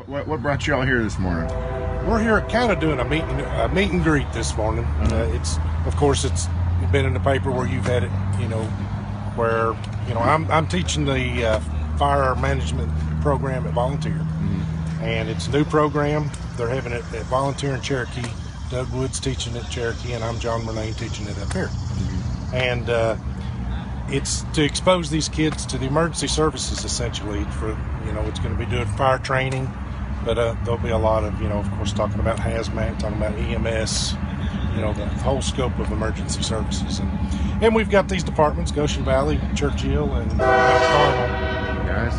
What brought you all here this morning? We're here kind of doing a meet and greet this morning. Of course, it's been in the paper where you've had it, where, I'm teaching the fire management program at Volunteer. And it's a new program. They're having it at Volunteer in Cherokee. Doug Wood's teaching it at Cherokee, and I'm John Murnane teaching it up here. And it's to expose these kids to the emergency services, essentially. It's going to be doing fire training, but there'll be a lot of course, talking about hazmat, talking about EMS, the whole scope of emergency services. And we've got these departments: Goshen Valley, Churchill, and Carmel. Guys,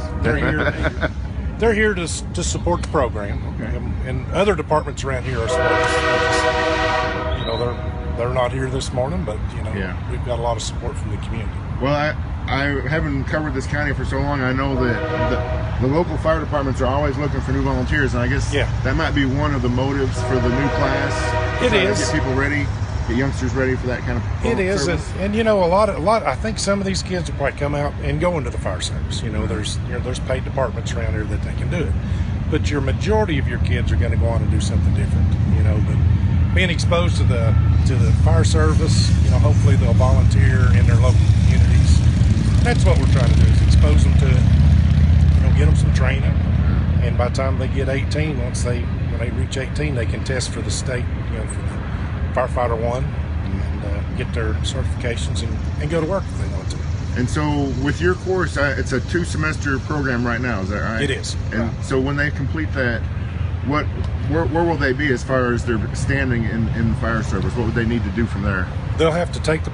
they're here to support the program. Okay. And other departments around here are supporting. They're not here this morning, but we've got a lot of support from the community. Well, I haven't covered this county for so long. I know that the local fire departments are always looking for new volunteers, and I guess that might be one of the motives for the new class. It is. Get people ready, get youngsters ready for that kind of It is, and a lot. I think some of these kids will probably come out and go into the fire service. There's paid departments around here that they can do it, but your majority of your kids are going to go on and do something different. But being exposed to the fire service, hopefully they'll volunteer in their local communities. That's what we're trying to do, is expose them to it, get them some training, and by the time they get 18, when they reach 18, they can test for the state, for the Firefighter 1, and get their certifications and go to work if they want to. And so with your course, it's a 2-semester program right now, is that right? It is. And so when they complete that, where will they be as far as their standing in the fire service? What would they need to do from there? They'll have to take the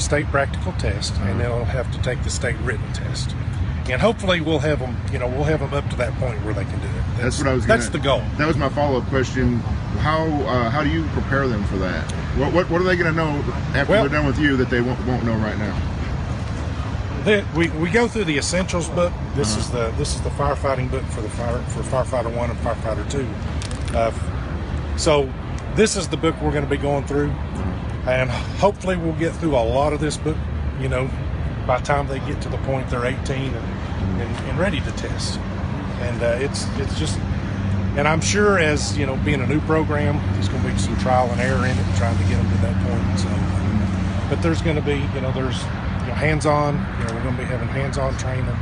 state practical test, and they'll have to take the state written test. And hopefully we'll have them up to that point where they can do it. That's what I was. That's the goal. That was my follow-up question. How do you prepare them for that? What are they going to know after they're done with you that they won't know right now? We go through the essentials book. This is the firefighting book for Firefighter 1 and Firefighter 2. So this is the book we're going to be going through, and hopefully we'll get through a lot of this book. By the time they get to the point they're 18 and ready to test. And it's just, and I'm sure as being a new program, there's going to be some trial and error in it, trying to get them to that point. So, but there's going to be there's hands-on. We're going to be having hands-on training.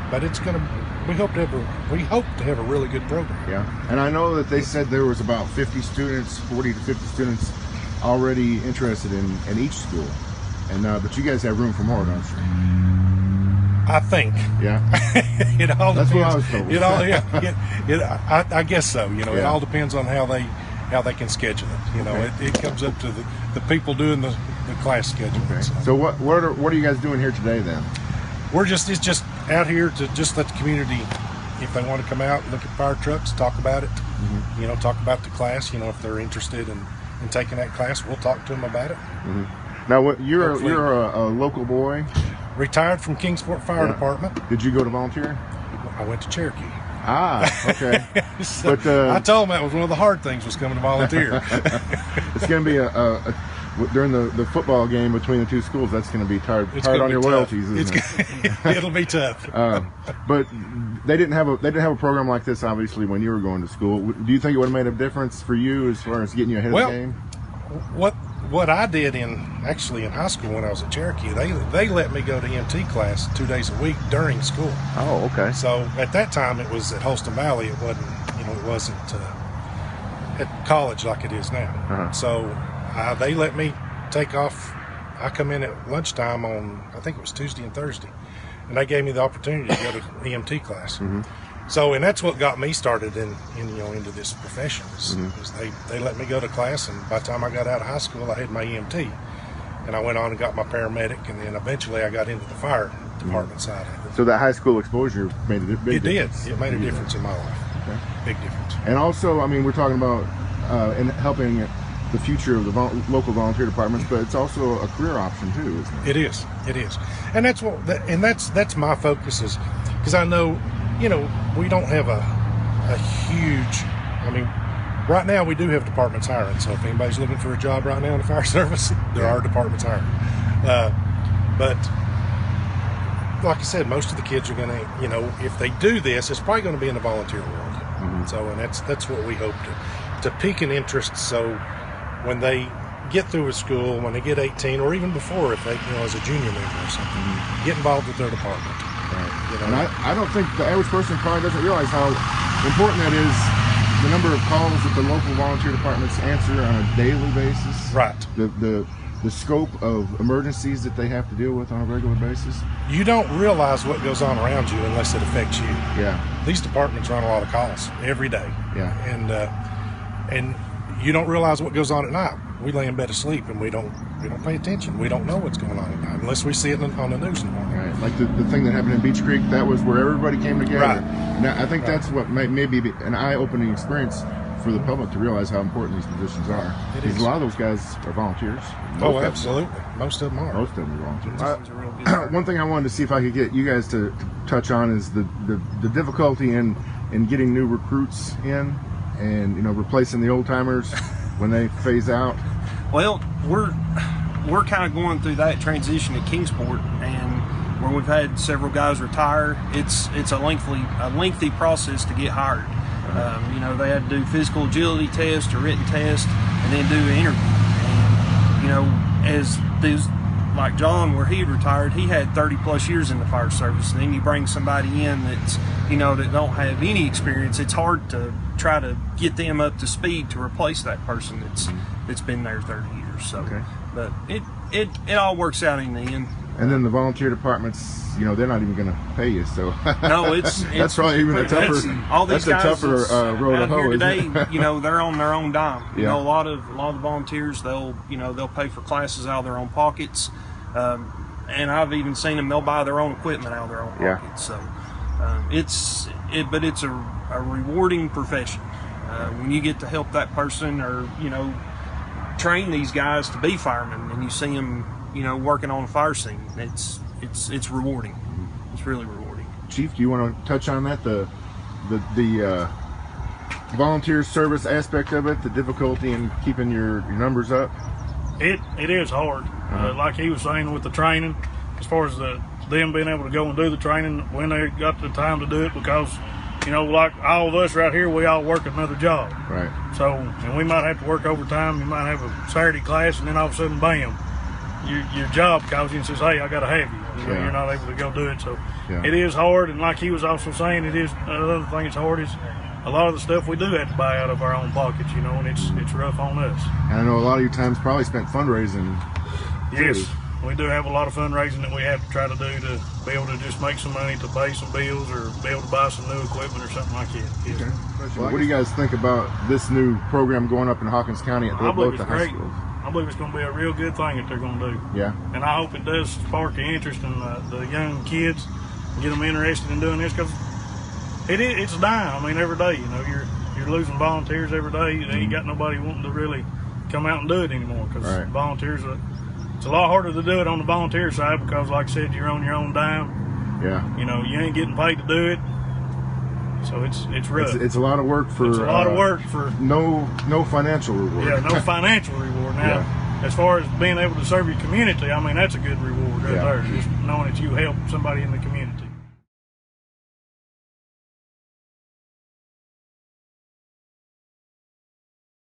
But it's going to. We hope to have a really good program. Yeah, and I know that they said there was about 40 to 50 students already interested in each school. And but you guys have room for more, don't you? I think. Yeah. It all That's depends. What I was told. I guess so. It all depends on how they can schedule it. It comes up to the people doing the class schedule. Okay. So what are you guys doing here today then? It's just out here to just let the community, if they want to come out and look at fire trucks, talk about it. Talk about the class. If they're interested in taking that class, we'll talk to them about it. Now, you're a local boy? Retired from Kingsport Fire Department. Did you go to volunteer? I went to Cherokee. Okay. So but I told them that was one of the hard things, was coming to volunteer. It's going to be during the football game between the two schools. That's going to be tired on your loyalties, isn't it? It'll be tough. But they didn't have a program like this, obviously, when you were going to school. Do you think it would have made a difference for you as far as getting you ahead of the game? What I did in high school when I was at Cherokee, they let me go to EMT class 2 days a week during school. Oh, okay. So at that time it was at Holston Valley. It wasn't at college like it is now. So they let me take off. I come in at lunchtime on, I think it was Tuesday and Thursday, and they gave me the opportunity to go to EMT class. So, and that's what got me started into this profession. Is they let me go to class, and by the time I got out of high school, I had my EMT, and I went on and got my paramedic, and then eventually I got into the fire department side of it. So that high school exposure made a big difference. It made a difference in my life. Okay. Big difference. And also, we're talking about in helping the future of the local volunteer departments, but it's also a career option too, isn't it? It is, and that's my focus, is because I know. We don't have a huge, right now we do have departments hiring. So if anybody's looking for a job right now in the fire service, there are departments hiring. But like I said, most of the kids are going to, you know, if they do this, it's probably going to be in the volunteer world. So, and that's what we hope to pique an interest. So when they get through with school, when they get 18, or even before, if they, you know, as a junior member or something, get involved with their department. Right. You know? And I don't think the average person probably doesn't realize how important that is. The number of calls that the local volunteer departments answer on a daily basis. Right. The scope of emergencies that they have to deal with on a regular basis. You don't realize what goes on around you unless it affects you. Yeah. These departments run a lot of calls every day. Yeah. And you don't realize what goes on at night. We lay in bed asleep and we don't pay attention. We don't know what's going on at night unless we see it on the news in the morning. Right. Like the thing that happened in Beach Creek, that was where everybody came together. Right. Now, I think that's what may be an eye-opening experience for the public to realize how important these positions are. Because a lot of those guys are volunteers. Oh, absolutely. Most of them are. Most of them are volunteers. One thing I wanted to see if I could get you guys to touch on is the difficulty in getting new recruits in and, you know, replacing the old timers when they phase out. Well, we're kind of going through that transition at Kingsport, and where we've had several guys retire. It's a lengthy process to get hired. You know, they had to do physical agility test, a written test, and then do an interview. And, you know, as these, like John, where he retired, he had 30 plus years in the fire service, and then you bring somebody in that's, you know, that don't have any experience. It's hard to try to get them up to speed to replace that person that's been there 30 years. So, okay. But it all works out in the end. And then the volunteer departments, you know, they're not even going to pay you. So no, that's probably even a tougher. All these that's guys a tougher road to hoe today. You know, they're on their own dime. Yeah. You know, a lot of the volunteers, they'll pay for classes out of their own pockets, and I've even seen them. They'll buy their own equipment out of their own pockets. So but it's a rewarding profession when you get to help that person, or, you know, train these guys to be firemen, and you see them, you know, working on a fire scene. It's rewarding. It's really rewarding. Chief, do you want to touch on that? The volunteer service aspect of it, the difficulty in keeping your numbers up. It is hard. Like he was saying with the training, as far as them being able to go and do the training when they got the time to do it, because, you know, like all of us right here, we all work another job. Right. So, and we might have to work overtime. You might have a Saturday class, and then all of a sudden, bam, your job calls you and says, "Hey, I got to have you." You're not able to go do it. So it is hard. And like he was also saying, it is another thing that's hard is a lot of the stuff we do have to buy out of our own pockets, you know, and it's rough on us. And I know a lot of your time's probably spent fundraising. Yes, we do have a lot of fundraising that we have to try to do to be able to just make some money to pay some bills or be able to buy some new equipment or something like that. Yes. Okay. Well, what do you guys think about this new program going up in Hawkins County at both the high schools? I believe it's going to be a real good thing that they're going to do. Yeah. And I hope it does spark the interest in the young kids and get them interested in doing this, because it's dying. I mean, every day, you know, you're losing volunteers every day. You ain't got nobody wanting to really come out and do it anymore, because volunteers, it's a lot harder to do it on the volunteer side, because, like I said, you're on your own dime. Yeah. You know, you ain't getting paid to do it. So it's rough. It's a lot of work for. It's a lot of work for no financial reward. Yeah, no financial reward. Now, as far as being able to serve your community, I mean, that's a good reward right there. Just knowing that you help somebody in the community.